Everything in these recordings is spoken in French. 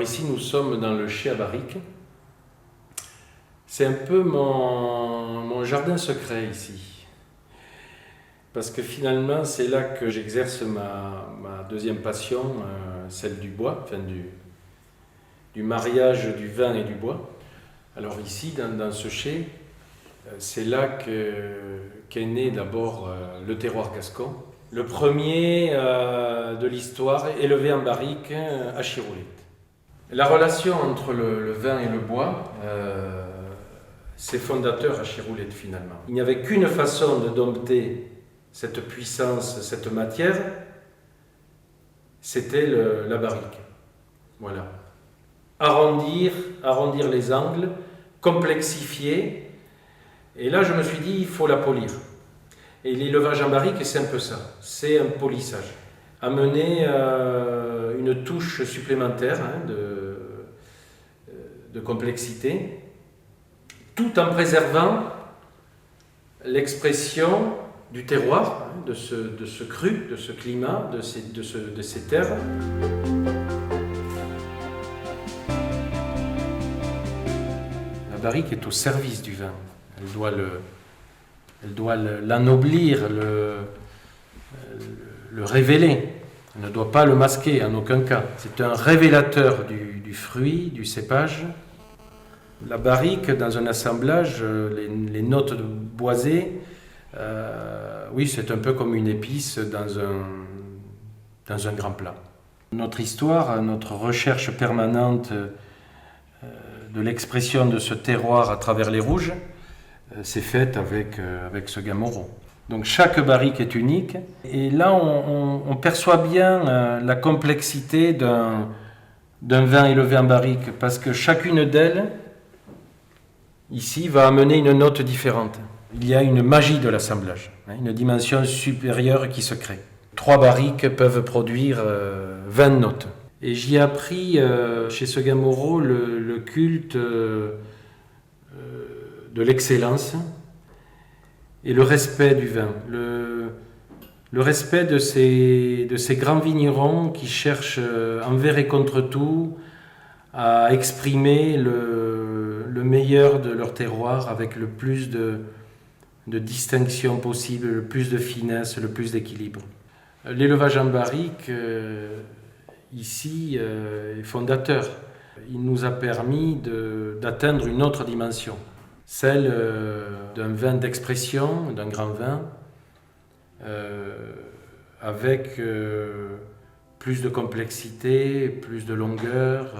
ici, nous sommes dans le chai à barrique. C'est un peu mon jardin secret ici. Parce que finalement, c'est là que j'exerce ma deuxième passion, celle du bois, enfin du mariage du vin et du bois. Alors ici, dans ce chai, c'est là qu'est né d'abord le terroir gascon. Le premier de l'histoire, élevé en barrique à Chiroulette. La relation entre le vin et le bois, c'est fondateur à Chiroulette finalement. Il n'y avait qu'une façon de dompter cette puissance, cette matière, c'était la barrique. Voilà. Arrondir les angles, complexifier. Et là, je me suis dit, il faut la polir. Et l'élevage en barrique, c'est un peu ça. C'est un polissage. Amener une touche supplémentaire de complexité, tout en préservant l'expression du terroir, de ce cru, de ce climat, de ces terres. La barrique est au service du vin. Elle doit l'anoblir, le révéler. Elle ne doit pas le masquer en aucun cas. C'est un révélateur du fruit, du cépage. La barrique, dans un assemblage, les notes boisées, oui, c'est un peu comme une épice dans un grand plat. Notre histoire, notre recherche permanente de l'expression de ce terroir à travers les rouges, s'est faite avec ce Moreau. Donc chaque barrique est unique, et là on perçoit bien la complexité d'un vin élevé en barrique, parce que chacune d'elles, ici, va amener une note différente. Il y a une magie de l'assemblage, une dimension supérieure qui se crée. 3 barriques peuvent produire 20 notes. Et j'y ai appris chez ce Moreau le culte de l'excellence et le respect du vin, le respect de ces grands vignerons qui cherchent envers et contre tout à exprimer le meilleur de leur terroir avec le plus de distinction possible, le plus de finesse, le plus d'équilibre. L'élevage en barrique, ici, est fondateur. Il nous a permis d'atteindre une autre dimension, celle d'un vin d'expression, d'un grand vin, avec plus de complexité, plus de longueur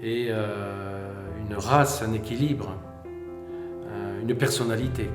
et une race, un équilibre, une personnalité.